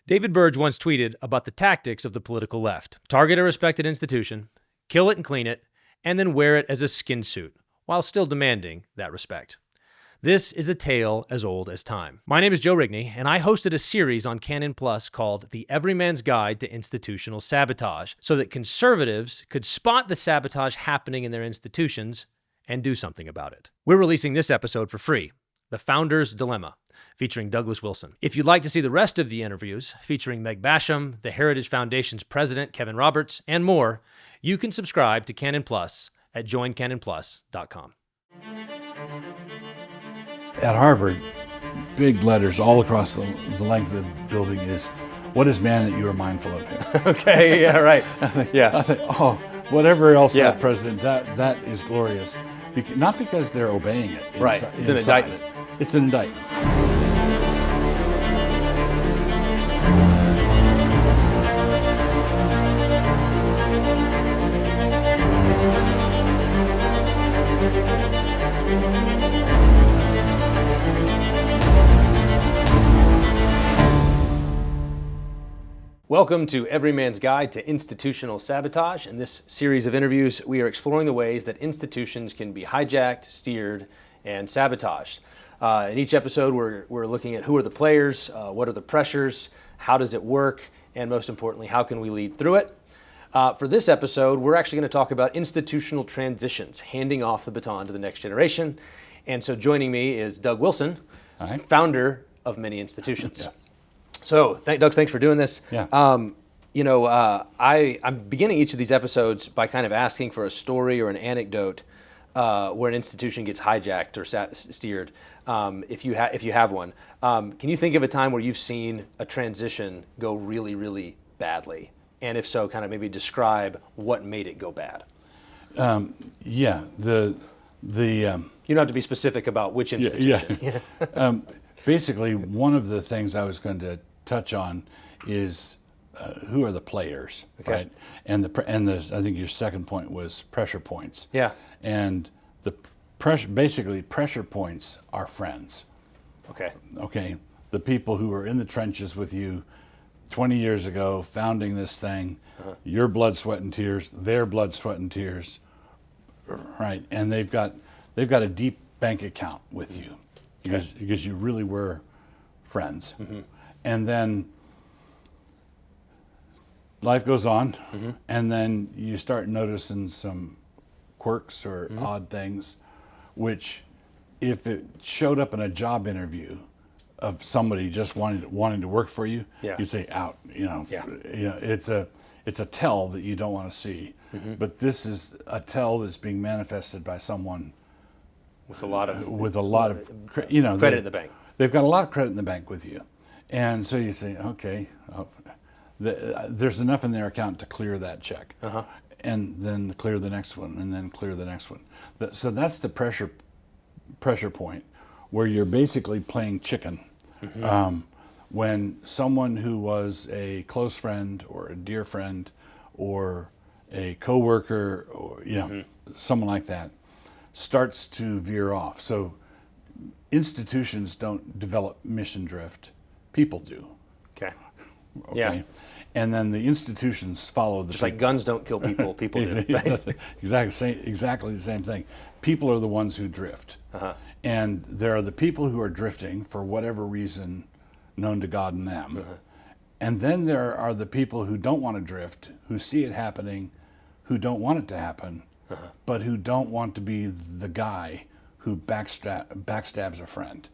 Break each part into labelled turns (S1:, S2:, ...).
S1: David Burge once tweeted about the tactics of the political left. Target a respected institution, kill it and clean it, and then wear it as a skin suit, while still demanding that respect. This is a tale as old as time. My name is Joe Rigney, and I hosted a series on Canon Plus called The Everyman's Guide to Institutional Sabotage, so that conservatives could spot the sabotage happening in their institutions and do something about it. We're releasing this episode for free, The Founder's Dilemma, featuring Douglas Wilson. If you'd like to see the rest of the interviews, featuring Meg Basham, the Heritage Foundation's president, Kevin Roberts, and more, you can subscribe to Canon Plus at joincanonplus.com.
S2: At Harvard, big letters all across the length of the building is, "What is man that you are mindful of him?"
S1: Okay, yeah, right. Yeah.
S2: I think, oh, whatever else that president, that is glorious. Not because they're obeying it.
S1: Right, it's an indictment.
S2: It's an indictment.
S1: Welcome to Everyman's Guide to Institutional Sabotage. In this series of interviews, we are exploring the ways that institutions can be hijacked, steered, and sabotaged. In each episode, we're looking at who are the players, what are the pressures, how does it work, and most importantly, how can we lead through it? For this episode, we're actually going to talk about institutional transitions, handing off the baton to the next generation. And so joining me is Doug Wilson, founder of many institutions.
S2: Yeah.
S1: So, Doug, thanks for doing this.
S2: Yeah.
S1: I'm beginning each of these episodes by kind of asking for a story or an anecdote where an institution gets hijacked or steered. If you have one, can you think of a time where you've seen a transition go really, really badly? And if so, kind of maybe describe what made it go bad.
S2: You
S1: don't have to be specific about which institution.
S2: Yeah. Basically, one of the things I was going to touch on is who are the players, right? And I think your second point was pressure points.
S1: Yeah.
S2: And basically pressure points are friends. Okay. The people who were in the trenches with you 20 years ago, founding this thing, your blood, sweat, and tears, their blood, sweat, and tears, right? And they've got a deep bank account with you. Because you really were friends. Mm-hmm. And then life goes on, and then you start noticing some quirks or odd things, which if it showed up in a job interview of somebody just wanting to work for you, you'd say out. It's a tell that you don't want to see. Mm-hmm. But this is a tell that's being manifested by someone with a lot of
S1: credit in the bank.
S2: They've got a lot of credit in the bank with you. And so you say, okay, there's enough in their account to clear that check. And then clear the next one, and then clear the next one. So that's the pressure point where you're basically playing chicken. When someone who was a close friend or a dear friend or a coworker or someone like that starts to veer off. So institutions don't develop mission drift, people do.
S1: Okay.
S2: Yeah. And then the institutions follow the
S1: just people. Like guns don't kill people, people do. Right?
S2: Exactly the same thing. People are the ones who drift. And there are the people who are drifting for whatever reason known to God and them. And then there are the people who don't want to drift, who see it happening, who don't want it to happen, but who don't want to be the guy who backstabs a friend.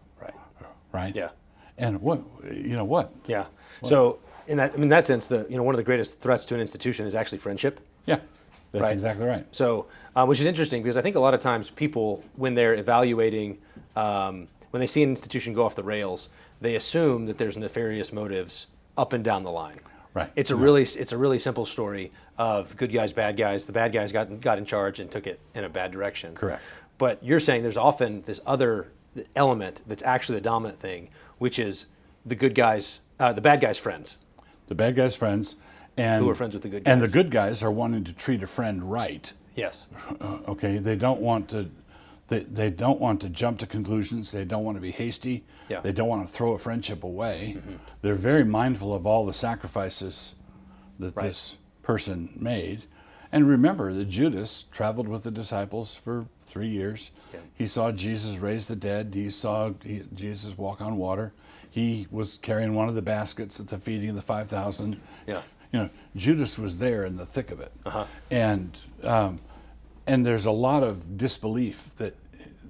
S2: Right? Yeah. And what?
S1: Yeah. So in that sense, one of the greatest threats to an institution is actually friendship.
S2: Yeah. That's exactly right.
S1: So, which is interesting because I think a lot of times people, when they're evaluating, when they see an institution go off the rails, they assume that there's nefarious motives up and down the line.
S2: Right.
S1: It's a really simple story of good guys, bad guys. The bad guys got in charge and took it in a bad direction.
S2: Correct.
S1: But you're saying there's often this other element that's actually the dominant thing, which is the good guys, the bad guys' friends.
S2: The bad guys' friends, and
S1: who are friends with the good guys.
S2: And the good guys are wanting to treat a friend right.
S1: Yes.
S2: Okay. They don't want They don't want to jump to conclusions. They don't want to be hasty.
S1: Yeah.
S2: They don't want to throw a friendship away. They're very mindful of all the sacrifices that this person made. And remember that Judas traveled with the disciples for 3 years.
S1: Yeah.
S2: He saw Jesus raise the dead. He saw Jesus walk on water. He was carrying one of the baskets at the feeding of the 5,000.
S1: Yeah.
S2: Judas was there in the thick of it. And there's a lot of disbelief that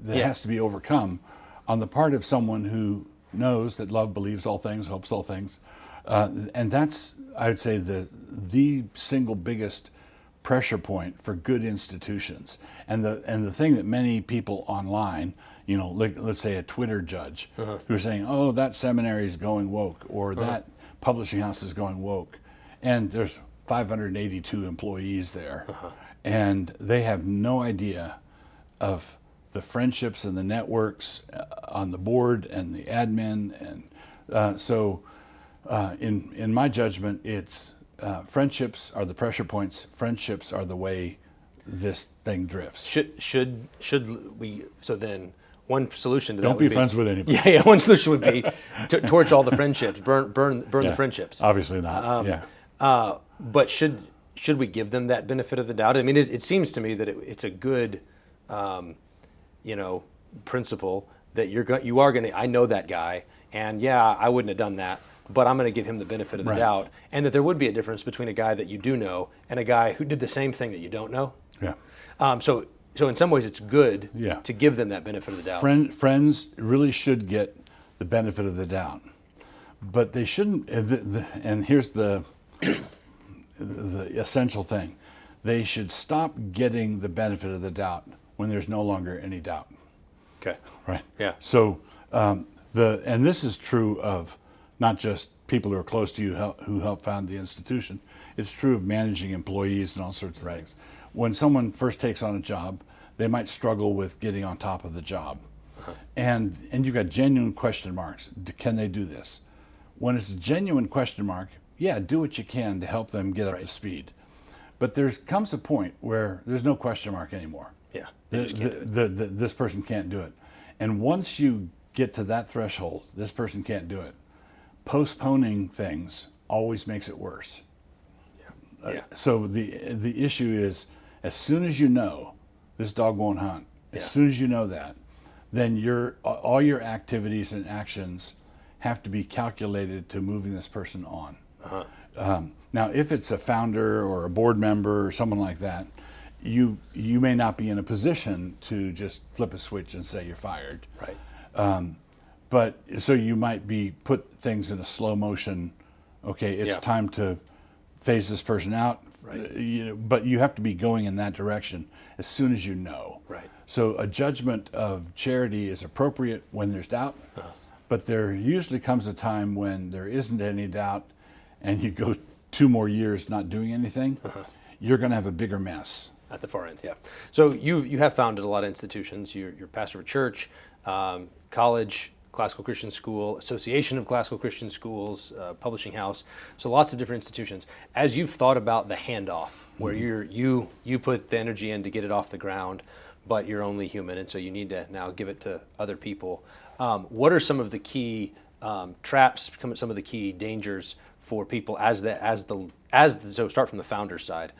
S2: has to be overcome on the part of someone who knows that love believes all things, hopes all things. And that's, I would say, the single biggest pressure point for good institutions. And the thing that many people online, like, let's say a Twitter judge, who are saying, oh, that seminary is going woke, or that publishing house is going woke. And there's 582 employees there. And they have no idea of the friendships and the networks on the board and the admin. And so in my judgment, it's friendships are the pressure points. Friendships are the way this thing drifts.
S1: Should we? So then, one solution to that
S2: Don't be friends with anybody.
S1: Yeah. One solution would be to torch all the friendships, burn the friendships.
S2: Obviously not.
S1: But should we give them that benefit of the doubt? I mean, it seems to me that it's a good, principle that you are going to. I know that guy, and yeah, I wouldn't have done that, but I'm going to give him the benefit of the doubt, and that there would be a difference between a guy that you do know and a guy who did the same thing that you don't know.
S2: Yeah.
S1: So in some ways, it's good to give them that benefit of the doubt.
S2: Friends really should get the benefit of the doubt, but they shouldn't. And here's the essential thing: they should stop getting the benefit of the doubt when there's no longer any doubt.
S1: Okay.
S2: Right.
S1: Yeah.
S2: So and this is true of not just people who are close to you who helped found the institution. It's true of managing employees and all sorts of things. When someone first takes on a job, they might struggle with getting on top of the job. And you've got genuine question marks. Can they do this? When it's a genuine question mark, yeah, do what you can to help them get up to speed. But there comes a point where there's no question mark anymore.
S1: Yeah.
S2: This person can't do it. And once you get to that threshold, this person can't do it, postponing things always makes it worse. So the issue is, as soon as you know this dog won't hunt, as soon as you know that, then all your activities and actions have to be calculated to moving this person on. Now, if it's a founder or a board member or someone like that, you may not be in a position to just flip a switch and say you're fired.
S1: Right.
S2: But so you might put things in a slow motion. Okay, it's time to phase this person out.
S1: Right.
S2: But you have to be going in that direction as soon as you know.
S1: Right.
S2: So a judgment of charity is appropriate when there's doubt, but there usually comes a time when there isn't any doubt, and you go 2 more years not doing anything. You're going to have a bigger mess.
S1: At the far end, yeah. So you have founded a lot of institutions. You're pastor of a church, college, classical Christian school, Association of Classical Christian Schools, publishing house. So lots of different institutions. As you've thought about the handoff, where you put the energy in to get it off the ground, but you're only human, and so you need to now give it to other people. What are some of the key traps? Some of the key dangers for people so start from the founder's side.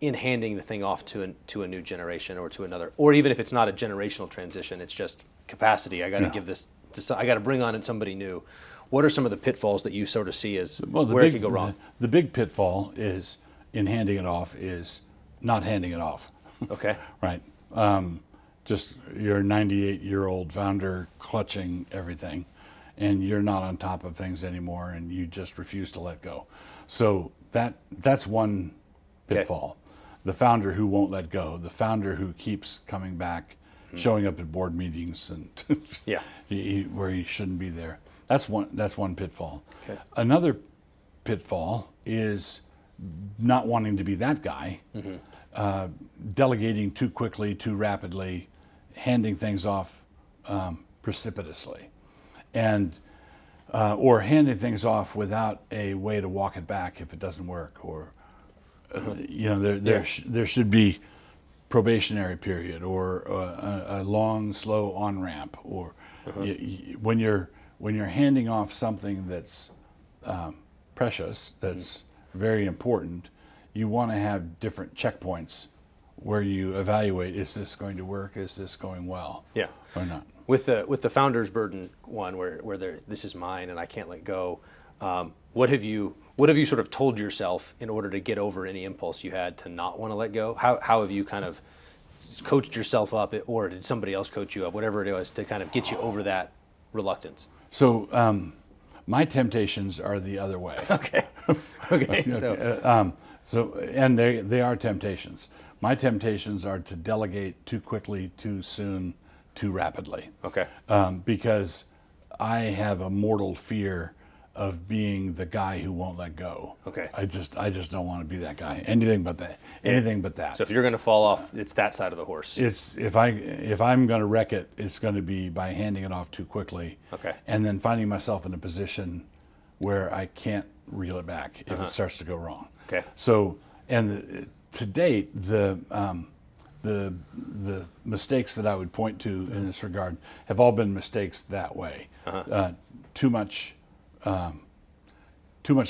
S1: In handing the thing off to a new generation or to another, or even if it's not a generational transition, it's just capacity. I got to give this to. I got to bring on somebody new. What are some of the pitfalls that you sort of see as where it could go wrong?
S2: The big pitfall is in handing it off is not handing it off.
S1: Okay.
S2: Right. Just you're a 98-year-old founder clutching everything, and you're not on top of things anymore, and you just refuse to let go. So that's one pitfall. Okay. The founder who won't let go, the founder who keeps coming back, showing up at board meetings and where he shouldn't be there. That's one pitfall. Okay. Another pitfall is not wanting to be that guy, delegating too quickly, too rapidly, handing things off precipitously, and or handing things off without a way to walk it back if it doesn't work, or there should be probationary period, or a long, slow on ramp, or when you're handing off something that's precious, that's very important, you want to have different checkpoints where you evaluate: is this going to work? Is this going well?
S1: Yeah.
S2: Or not?
S1: With the founder's burden one, where this is mine and I can't let go. What have you sort of told yourself in order to get over any impulse you had to not want to let go? How have you kind of coached yourself up, or did somebody else coach you up, whatever it was, to kind of get you over that reluctance?
S2: So my temptations are the other way.
S1: Okay. Okay.
S2: So and they are temptations. My temptations are to delegate too quickly, too soon, too rapidly.
S1: Okay.
S2: Because I have a mortal fear of being the guy who won't let go.
S1: Okay.
S2: I just don't want to be that guy. Anything but that. Anything but that.
S1: So if you're going to fall off, it's that side of the horse.
S2: It's if I'm going to wreck it, it's going to be by handing it off too quickly.
S1: Okay.
S2: And then finding myself in a position where I can't reel it back if it starts to go wrong.
S1: Okay.
S2: So, and to date, the mistakes that I would point to in this regard have all been mistakes that way. Too much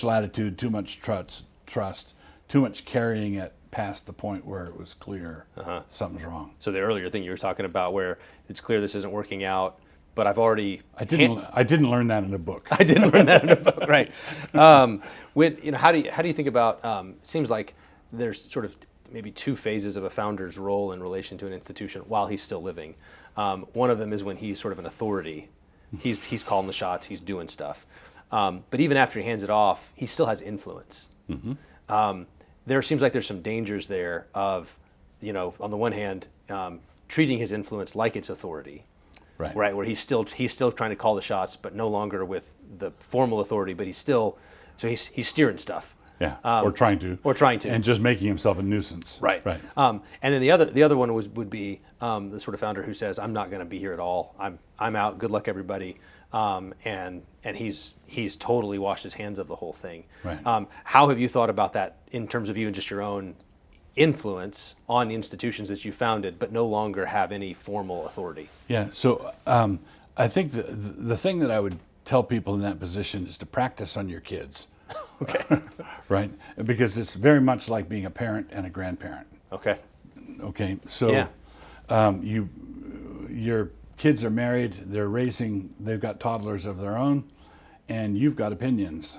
S2: latitude, too much trust, too much carrying it past the point where it was clear something's wrong.
S1: So the earlier thing you were talking about, where it's clear this isn't working out, but I've already
S2: I didn't learn that in a book.
S1: I didn't learn that in a book, right? How do you think about? It seems like there's sort of maybe two phases of a founder's role in relation to an institution while he's still living. One of them is when he's sort of an authority. He's calling the shots. He's doing stuff. But even after he hands it off, he still has influence. There seems like there's some dangers there of, on the one hand, treating his influence like it's authority. Right, where he's still trying to call the shots, but no longer with the formal authority, but he's steering stuff.
S2: Yeah, or trying to, and just making himself a nuisance.
S1: Right. And then the other one would be the sort of founder who says, "I'm not going to be here at all. I'm out. Good luck, everybody." And he's totally washed his hands of the whole thing.
S2: Right.
S1: How have you thought about that in terms of you and just your own influence on the institutions that you founded, but no longer have any formal authority?
S2: Yeah. So I think the thing that I would tell people in that position is to practice on your kids.
S1: Okay.
S2: Right? Because it's very much like being a parent and a grandparent.
S1: Okay.
S2: Okay. So your kids are married, they've got toddlers of their own, and you've got opinions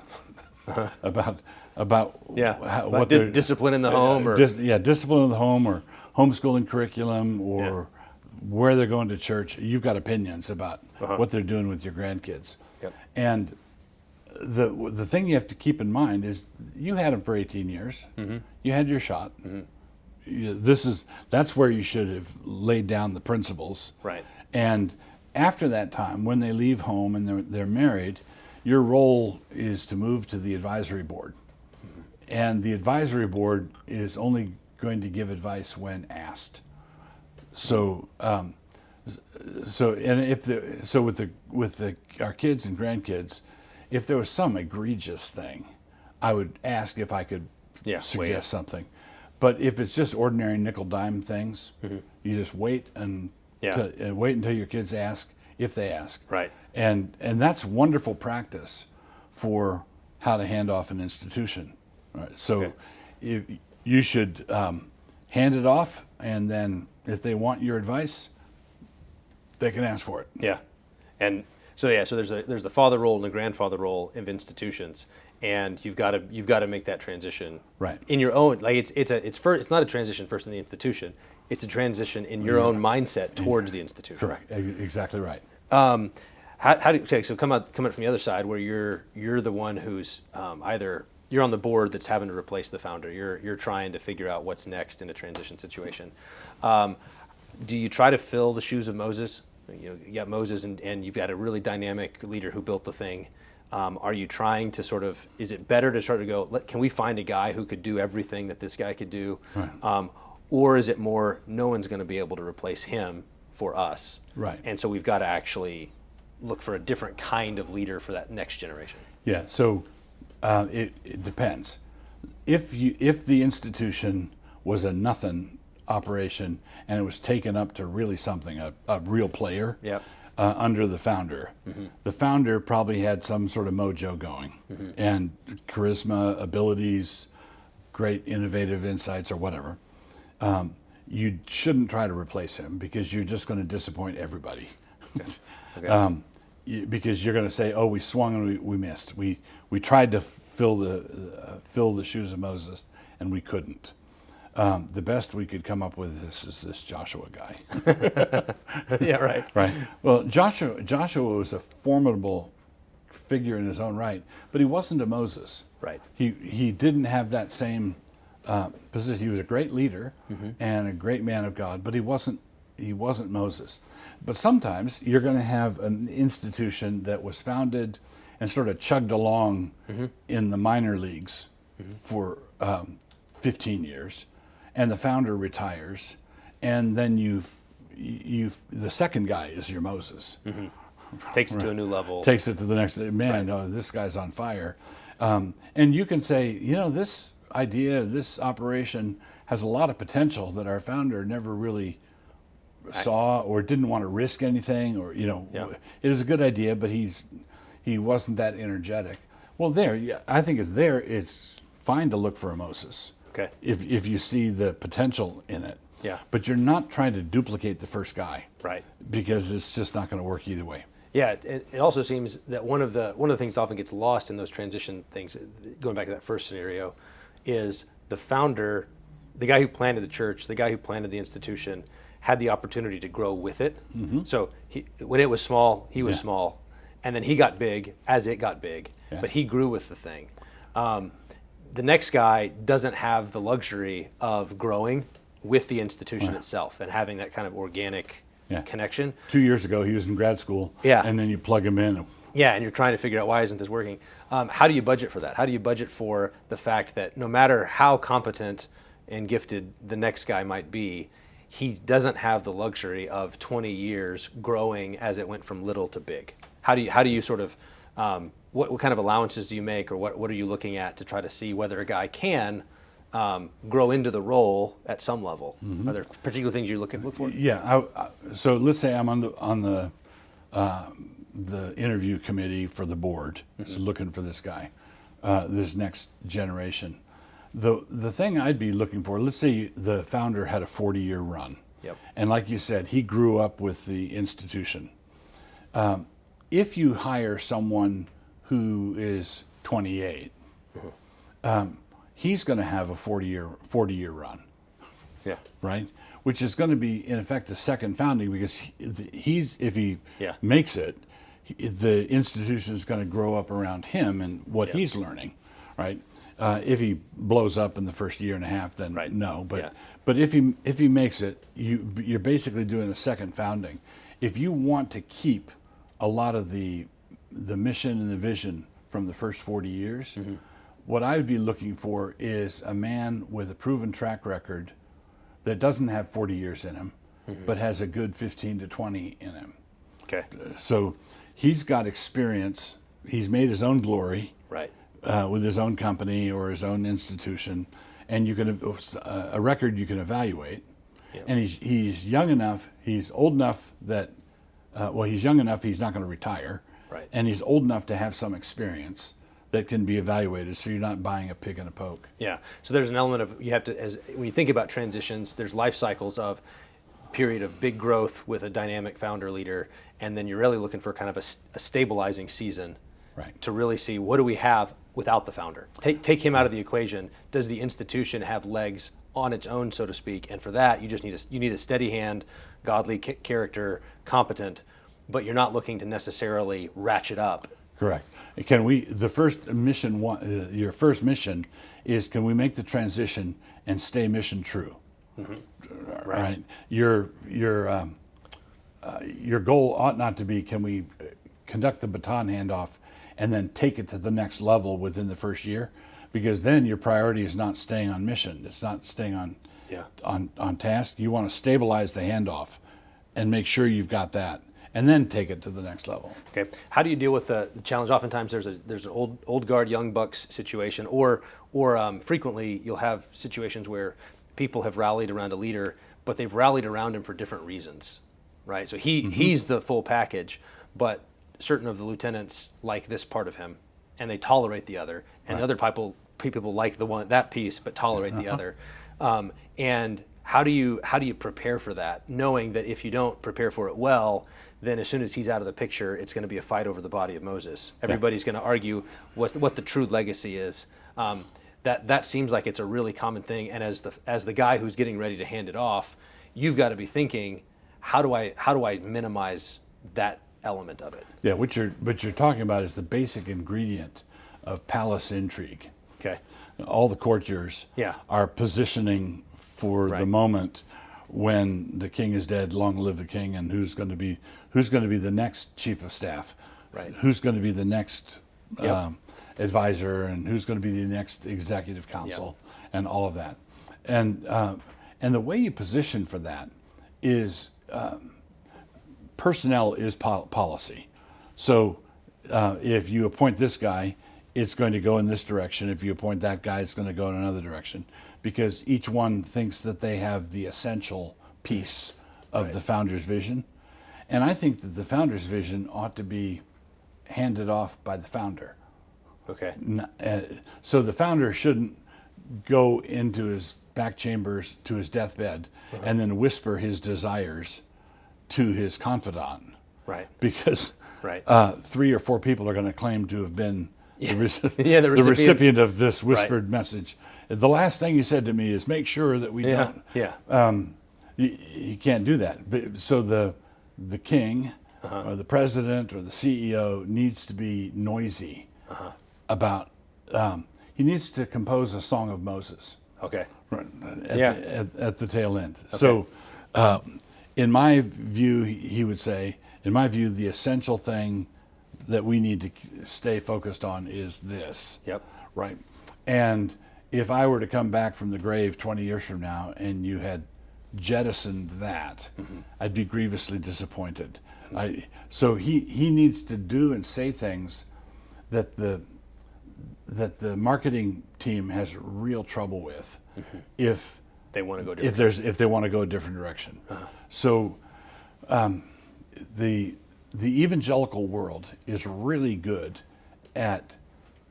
S2: about what their
S1: discipline in the home, or
S2: discipline in the home, or homeschooling curriculum, or where they're going to church. You've got opinions about what they're doing with your grandkids.
S1: Yep.
S2: And the thing you have to keep in mind is you had them for 18 years. You had your shot. That's where you should have laid down the principles.
S1: Right.
S2: And after that time, when they leave home and they're married, your role is to move to the advisory board. And the advisory board is only going to give advice when asked. So, with our kids and grandkids, if there was some egregious thing, I would ask if I could suggest something. But if it's just ordinary nickel dime things, you just wait wait until your kids ask, if they ask.
S1: Right.
S2: And that's wonderful practice for how to hand off an institution. Right. So you should hand it off, and then if they want your advice, they can ask for it.
S1: Yeah. And so there's the father role and the grandfather role of institutions, and you've got to make that transition
S2: right
S1: in your own, like it's not a transition first in the institution, it's a transition in your own mindset towards the institution.
S2: Correct. Exactly right.
S1: So come out from the other side, where you're the one who's either you're on the board that's having to replace the founder. You're trying to figure out what's next in a transition situation. Do you try to fill the shoes of Moses? You got Moses, and you've got a really dynamic leader who built the thing. Are you trying to is it better to sort of go, can we find a guy who could do everything that this guy could do?
S2: Right.
S1: Or is it more, no one's going to be able to replace him for us?
S2: Right.
S1: And so we've got to actually look for a different kind of leader for that next generation.
S2: Yeah, so it depends. If the institution was a nothing operation, and it was taken up to really something, a real player.
S1: Yep.
S2: Under the founder. The founder probably had some sort of mojo going, and charisma, abilities, great innovative insights, or whatever. You shouldn't try to replace him, because you're just going to disappoint everybody.
S1: Okay.
S2: Because you're going to say, "Oh, we swung and we missed. We tried to fill the shoes of Moses, and we couldn't." The best we could come up with is this Joshua guy.
S1: Yeah, right.
S2: Right. Well, Joshua was a formidable figure in his own right, but he wasn't a Moses.
S1: Right.
S2: He didn't have that same position. He was a great leader and a great man of God, but he wasn't Moses. But sometimes you're going to have an institution that was founded and sort of chugged along in the minor leagues for 15 years. And the founder retires, and then the second guy is your Moses.
S1: Takes it to a new level.
S2: Takes it to the next, man, no, this guy's on fire. And you can say, this idea, this operation has a lot of potential that our founder never really saw or didn't want to risk anything, or, it is a good idea, but he wasn't that energetic. Well, I think it's fine to look for a Moses.
S1: Okay.
S2: If you see the potential in it.
S1: Yeah.
S2: But you're not trying to duplicate the first guy.
S1: Right.
S2: Because it's just not going to work either way.
S1: Yeah. It also seems that one of the things that often gets lost in those transition things, going back to that first scenario, is the founder, the guy who planted the church, the guy who planted the institution, had the opportunity to grow with it. So when it was small, he was small, and then he got big as it got big. Yeah. But he grew with the thing. The next guy doesn't have the luxury of growing with the institution itself and having that kind of organic connection.
S2: 2 years ago, he was in grad school, and then you plug him in.
S1: Yeah, and you're trying to figure out, why isn't this working? How do you budget for that? How do you budget for the fact that no matter how competent and gifted the next guy might be, he doesn't have the luxury of 20 years growing as it went from little to big? How do you sort of what kind of allowances do you make, or what are you looking at to try to see whether a guy can grow into the role at some level? Are there particular things you look for?
S2: Yeah. So let's say I'm on the interview committee for the board, so looking for this guy, this next generation. The thing I'd be looking for, let's say the founder had a 40-year run, and like you said, he grew up with the institution. If you hire someone who is 28, he's going to have a 40-year run.
S1: Yeah.
S2: Right? Which is going to be, in effect, the second founding, because if he makes it, the institution is going to grow up around him and what he's learning, right? If he blows up in the first year and a half, then no. But if he makes it, you're basically doing a second founding. If you want to keep a lot of the mission and the vision from the first 40 years, what I would be looking for is a man with a proven track record that doesn't have 40 years in him, but has a good 15 to 20 in him.
S1: Okay.
S2: So he's got experience. He's made his own glory,
S1: right,
S2: with his own company or his own institution, and you can a record you can evaluate. And he's young enough. He's old enough that he's young enough. He's not going to retire.
S1: Right.
S2: And he's old enough to have some experience that can be evaluated, so you're not buying a pig in a poke.
S1: Yeah. So there's an element of, you have to, when you think about transitions, there's life cycles of period of big growth with a dynamic founder leader, and then you're really looking for kind of a stabilizing season,
S2: right,
S1: to really see what do we have without the founder. Take him out of the equation. Does the institution have legs on its own, so to speak? And for that, you just need a steady hand, godly character, competent, but you're not looking to necessarily ratchet up.
S2: Correct. Your first mission is, can we make the transition and stay mission true? Right. Your goal ought not to be, can we conduct the baton handoff and then take it to the next level within the first year? Because then your priority is not staying on mission. It's not staying on task. You want to stabilize the handoff and make sure you've got that, and then take it to the next level.
S1: Okay. How do you deal with the challenge? Oftentimes there's an old guard, young bucks situation, or frequently you'll have situations where people have rallied around a leader, but they've rallied around him for different reasons, right? So he's the full package, but certain of the lieutenants like this part of him, and they tolerate the other, and the other people like that piece, but tolerate the other. And how do you prepare for that, knowing that if you don't prepare for it well, then as soon as he's out of the picture, it's going to be a fight over the body of Moses. Everybody's going to argue what the true legacy is. That seems like it's a really common thing. And as the guy who's getting ready to hand it off, you've got to be thinking, how do I minimize that element of it?
S2: Yeah, what you're talking about is the basic ingredient of palace intrigue.
S1: Okay.
S2: All the courtiers are positioning for the moment when the king is dead, long live the king, and who's going to be the next chief of staff,
S1: right?
S2: Who's going to be the next advisor, and who's going to be the next executive council, and all of that. And the way you position for that is personnel is policy. So if you appoint this guy, it's going to go in this direction. If you appoint that guy, it's going to go in another direction, because each one thinks that they have the essential piece of the founder's vision. And I think that the founder's vision ought to be handed off by the founder.
S1: Okay.
S2: So the founder shouldn't go into his back chambers to his deathbed and then whisper his desires to his confidant.
S1: Right.
S2: Because 3 or 4 people are going to claim to have been the recipient of this whispered message. The last thing you said to me is, make sure that we don't. Yeah. You can't do that. So the king or the president or the CEO needs to be noisy about. He needs to compose a song of Moses.
S1: Okay.
S2: At the tail end. Okay. So, in my view, he would say, in my view, the essential thing that we need to stay focused on is this.
S1: Yep.
S2: Right. And if I were to come back from the grave 20 years from now and you had jettisoned that, I'd be grievously disappointed. So he needs to do and say things that the marketing team has real trouble with if
S1: they want to go
S2: if they want to go a different direction. So the evangelical world is really good at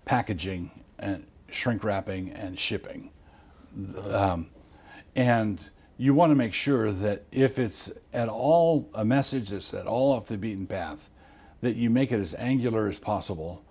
S2: packaging and shrink wrapping and shipping. And you want to make sure that if it's at all a message that's at all off the beaten path, that you make it as angular as possible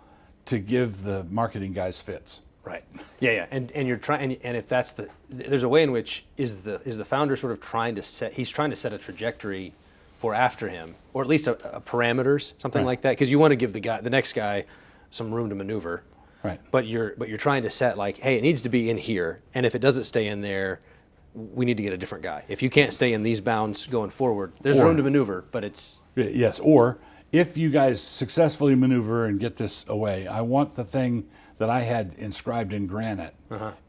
S2: to give the marketing guys fits.
S1: Right. Yeah. And you're trying, and if that's there's a way in which is the founder sort of trying to set a trajectory for after him, or at least a parameters, something like that, because you want to give the next guy some room to maneuver.
S2: Right.
S1: But you're trying to set like, hey, it needs to be in here, and if it doesn't stay in there, we need to get a different guy. If you can't stay in these bounds going forward, there's room to maneuver, but it's
S2: yes. Or if you guys successfully maneuver and get this away, I want the thing that I had inscribed in granite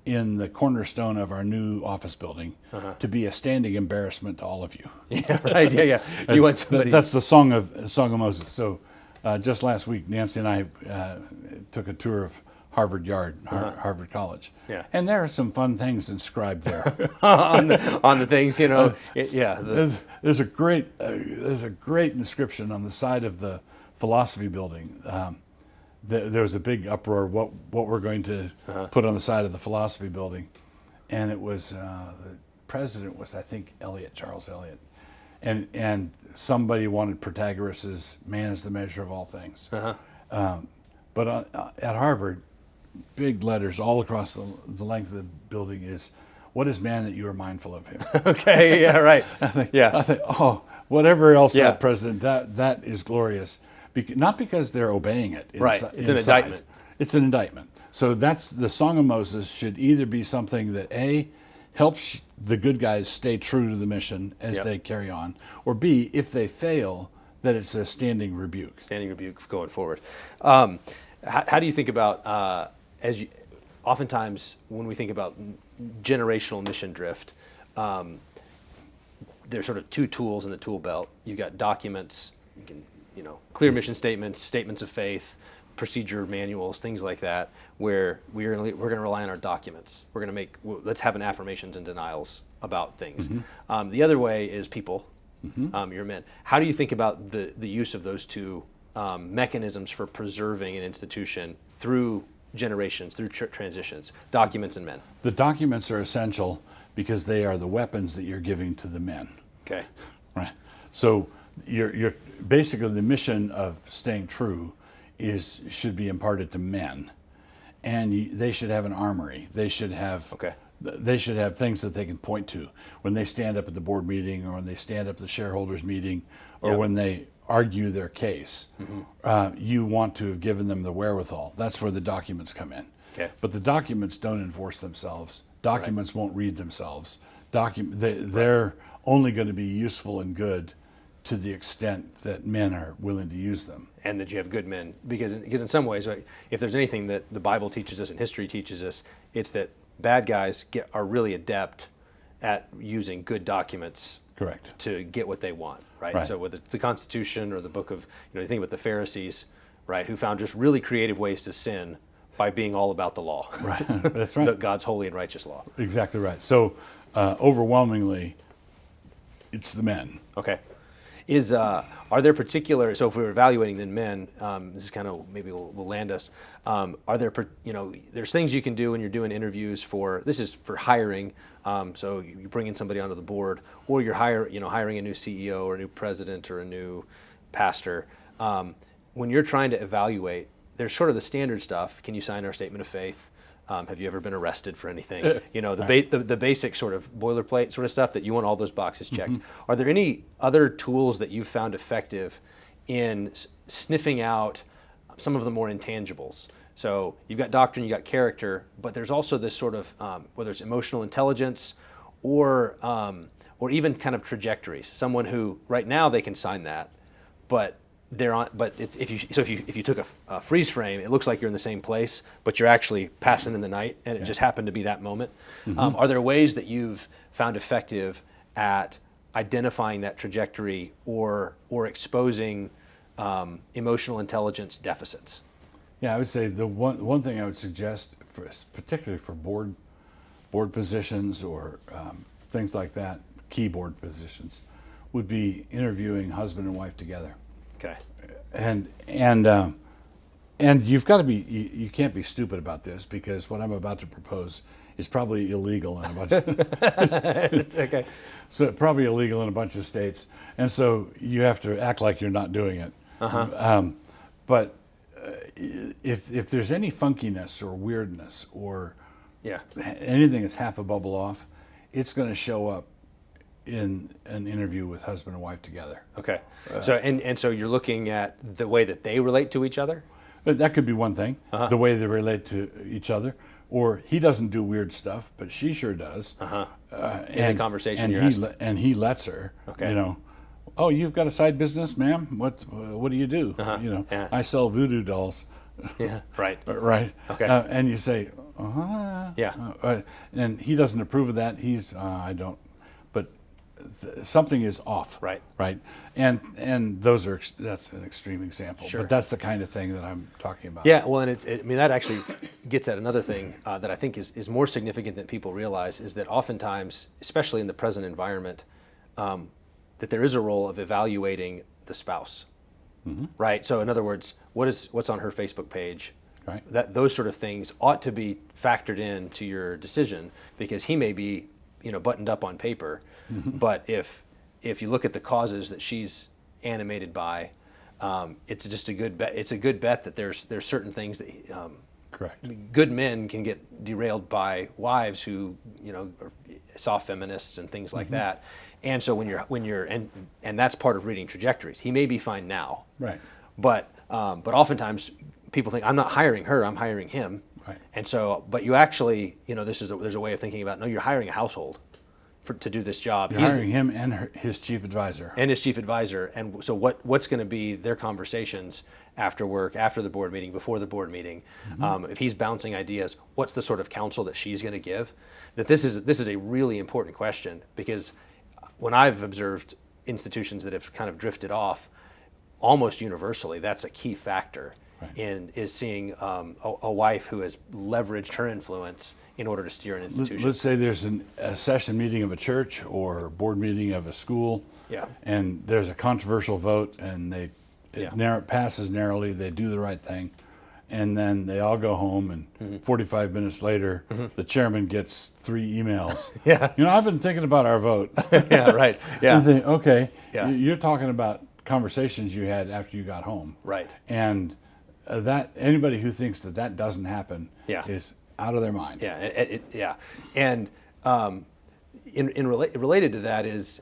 S2: in the cornerstone of our new office building to be a standing embarrassment to all of you.
S1: Yeah, right. Yeah. You want somebody.
S2: That's the song of Moses. So just last week, Nancy and I took a tour of Harvard Yard, Harvard College.
S1: Yeah.
S2: And there are some fun things inscribed there.
S1: on the things, you know.
S2: There's a great inscription on the side of the philosophy building. There was a big uproar what we're going to put on the side of the philosophy building, and it was the president was, I think, Charles Eliot, and somebody wanted Protagoras' "Man is the measure of all things." But at Harvard, big letters all across the length of the building is, "What is man that you are mindful of him?"
S1: Okay, yeah, right.
S2: I think, oh, whatever else that president, that is glorious. Not because they're obeying it.
S1: Right, it's an indictment.
S2: It's an indictment. So that's the Song of Moses should either be something that A, helps the good guys stay true to the mission as they carry on, or B, if they fail, that it's a standing rebuke.
S1: Standing rebuke going forward. How do you think about, oftentimes when we think about generational mission drift, there's sort of 2 tools in the tool belt. You've got documents, you can, clear mission statements, statements of faith, procedure manuals, things like that, where we're going to rely on our documents. Let's have an affirmations and denials about things. The other way is people, your men. How do you think about the use of those two mechanisms for preserving an institution through generations, through transitions, documents and men?
S2: The documents are essential because they are the weapons that you're giving to the men.
S1: Okay.
S2: Right. So you're basically, the mission of staying true should be imparted to men, and they should have an armory. They should have things that they can point to when they stand up at the board meeting, or when they stand up at the shareholders meeting, or when they argue their case. You want to have given them the wherewithal. That's where the documents come in.
S1: Okay.
S2: But the documents don't enforce themselves. Documents won't read themselves. They're only going to be useful and good to the extent that men are willing to use them.
S1: And that you have good men. Because in some ways, if there's anything that the Bible teaches us and history teaches us, it's that bad guys are really adept at using good documents.
S2: Correct.
S1: To get what they want, right? So whether it's the Constitution or the book of, you think about the Pharisees, right, who found just really creative ways to sin by being all about the law.
S2: Right. That's right.
S1: God's holy and righteous law.
S2: Exactly right. So overwhelmingly, it's the men.
S1: Okay. Are there particular, so if we're evaluating then men, this is kind of maybe will land us, are there, there's things you can do when you're doing interviews this is for hiring, so you bring in somebody onto the board, or you're hiring a new CEO or a new president or a new pastor. When you're trying to evaluate, there's sort of the standard stuff. Can you sign our statement of faith? Have you ever been arrested for anything? The basic sort of boilerplate sort of stuff that you want all those boxes checked. Are there any other tools that you've found effective in sniffing out some of the more intangibles? So you've got doctrine, you've got character, but there's also this sort of, whether it's emotional intelligence or even kind of trajectories. Someone who right now they can sign that, but if you took a freeze frame, it looks like you're in the same place, but you're actually passing in the night, and it just happened to be that moment. Are there ways that you've found effective at identifying that trajectory or exposing emotional intelligence deficits?
S2: Yeah, I would say the one thing I would suggest, particularly for board positions or things like that, key board positions, would be interviewing husband and wife together.
S1: Okay.
S2: And you've got to be, you can't be stupid about this, because what I'm about to propose is probably illegal in a bunch of
S1: okay.
S2: So probably illegal in a bunch of states, and so you have to act like you're not doing it. But if there's any funkiness or weirdness or anything that's half a bubble off, it's going to show up in an interview with husband and wife together.
S1: Okay. So you're looking at the way that they relate to each other?
S2: But that could be one thing, the way they relate to each other. Or he doesn't do weird stuff, but she sure does.
S1: In the conversation
S2: and he lets her. Okay. Oh, you've got a side business, ma'am? What do you do? I sell voodoo dolls.
S1: Yeah. Right.
S2: Right. Okay. And you say, and he doesn't approve of that. I don't. But something is off.
S1: Right.
S2: Right. And that's an extreme example.
S1: Sure.
S2: But that's the kind of thing that I'm talking about.
S1: Yeah. Well, and that actually gets at another thing that I think is more significant than people realize, is that oftentimes, especially in the present environment, that there is a role of evaluating the spouse. Right. So in other words, what's on her Facebook page?
S2: Right.
S1: Those sort of things ought to be factored into your decision, because he may be, buttoned up on paper, but if you look at the causes that she's animated by, it's just a good bet. It's a good bet that there's certain things that
S2: correct.
S1: Good men can get derailed by wives who are soft feminists and things like that. And so when you're and that's part of reading trajectories. He may be fine now,
S2: right?
S1: But oftentimes people think, I'm not hiring her, I'm hiring him.
S2: Right.
S1: And so, but you actually, there's a way of thinking about, no, you're hiring a household to do this job.
S2: You're hiring him and his chief advisor.
S1: And so what's going to be their conversations after work, after the board meeting, before the board meeting? If he's bouncing ideas, what's the sort of counsel that she's going to give? That this is a really important question, because when I've observed institutions that have kind of drifted off, almost universally, that's a key factor. and is seeing a wife who has leveraged her influence in order to steer an institution.
S2: Let's say there's a session meeting of a church or board meeting of a school, and there's a controversial vote, and it passes narrowly. They do the right thing, and then they all go home, and 45 minutes later, the chairman gets 3 emails. I've been thinking about our vote. And think, okay, you're talking about conversations you had after you got home. And that anybody who thinks that doesn't happen is out of their mind.
S1: And related to that is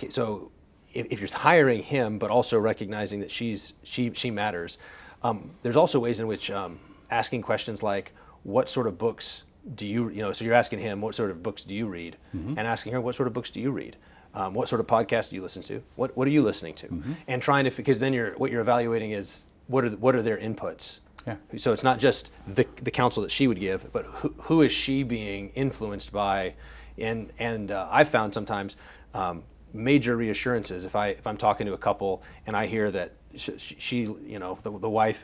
S1: so if you're hiring him, but also recognizing that she matters. There's also ways in which asking questions like, what sort of books do you so you're asking him, what sort of books do you read? And asking her, what sort of books do you read? What sort of podcasts do you listen to? What are you listening to? And trying to, because then what you're evaluating is what are their inputs? So it's not just the counsel that she would give, but who is she being influenced by? And I've found sometimes major reassurances if I'm talking to a couple and I hear that she the wife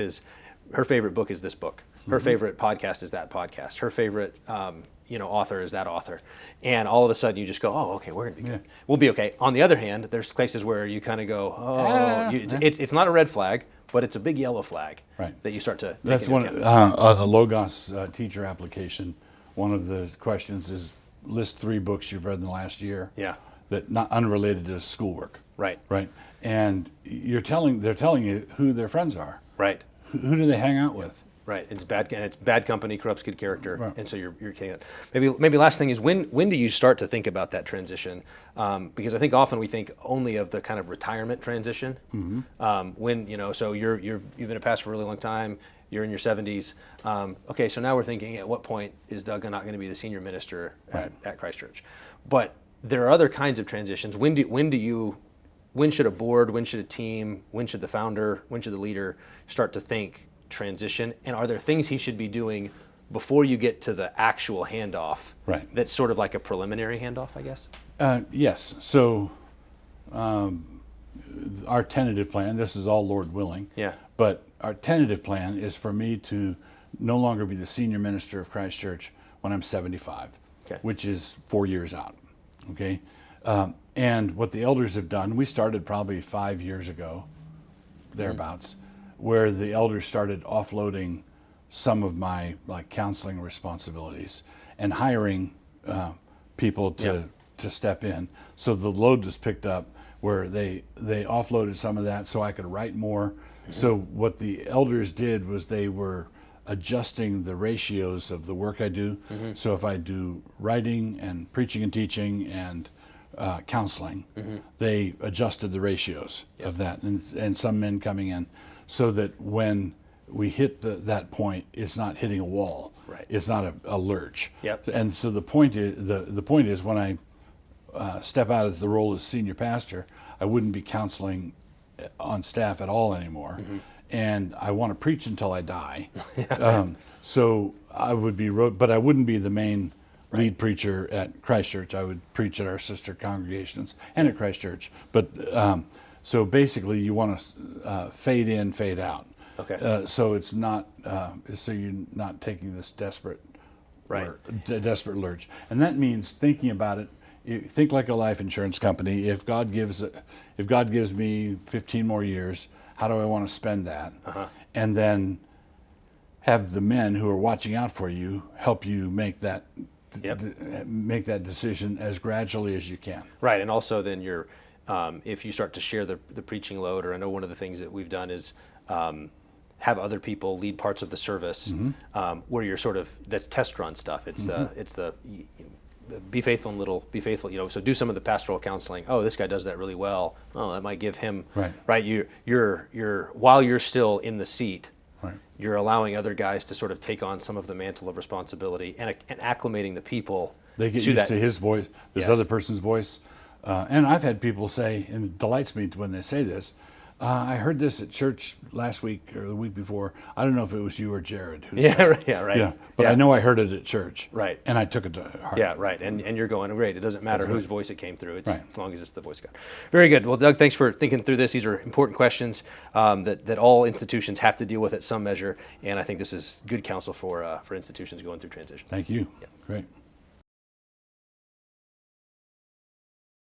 S1: her favorite book is this book, her favorite podcast is that podcast, her favorite author is that author, and all of a sudden you just go, oh, okay, we're gonna be good. We'll be okay. On the other hand, there's places where you kind of go, it's not a red flag, but it's a big yellow flag that you start to take
S2: That's
S1: into
S2: one
S1: account.
S2: a Logos teacher application. One of the questions is list 3 books you've read in the last year. That not unrelated to schoolwork. Right. And they're telling you who their friends are. Who do they hang out with?
S1: It's bad company corrupts good character, and so you're getting it. Maybe last thing is when do you start to think about that transition? Because I think often we think only of the kind of retirement transition. When so you've been a pastor for a really long time. You're in your 70s. Okay, so now we're thinking, at what point is Doug not going to be the senior minister at Christ Church? But there are other kinds of transitions. When should a board, when should a team, when should the founder, when should the leader start to think transition? And are there things he should be doing before you get to the actual handoff? That's sort of like a preliminary handoff, I guess?
S2: Yes. So our tentative plan, this is all Lord willing, but our tentative plan is for me to no longer be the senior minister of Christ Church when I'm 75, which is 4 years out. Okay. And what the elders have done, we started probably 5 years ago, thereabouts, where the elders started offloading some of my counseling responsibilities and hiring people to step in. So the load was picked up where they offloaded some of that so I could write more. So what the elders did was they were adjusting the ratios of the work I do. So if I do writing and preaching and teaching and counseling, they adjusted the ratios of that, and some men coming in, so that when we hit that point, it's not hitting a wall. It's not a lurch. And so the point is when I step out of the role as senior pastor, I wouldn't be counseling on staff at all anymore. And I want to preach until I die. So I would be, but I wouldn't be the main lead preacher at Christ Church. I would preach at our sister congregations and at Christ Church. But so basically, you want to fade in, fade out. So it's not, so you're not taking this desperate lurch, and that means thinking about it. You think like a life insurance company. If God gives me 15 more years, how do I want to spend that? And then have the men who are watching out for you help you make that decision as gradually as you can.
S1: And also then you're, if you start to share the preaching load, or I know one of the things that we've done is have other people lead parts of the service, where you're sort of, that's test run stuff. It's the be faithful in little, be faithful, so do some of the pastoral counseling. Oh, this guy does that really well. Oh, that might give him, you're while you're still in the seat, you're allowing other guys to sort of take on some of the mantle of responsibility and acclimating the people.
S2: They get used to his voice, this other person's voice. And I've had people say, and it delights me when they say this, I heard this at church last week or the week before. I don't know if it was you or Jared. Who
S1: Yeah,
S2: said it.
S1: right. Yeah, right.
S2: Yeah, but
S1: Yeah.
S2: I know I heard it at church.
S1: Right.
S2: And I took it to heart.
S1: Yeah, right. And you're going, great. It doesn't matter
S2: That's
S1: whose
S2: right.
S1: voice it came through. It's,
S2: Right.
S1: as long as it's the voice of God. Very good. Well, Doug, thanks for thinking through this. These are important questions that all institutions have to deal with at some measure. And I think this is good counsel for institutions going through transition.
S2: Thank you.
S1: Yeah.
S2: Great.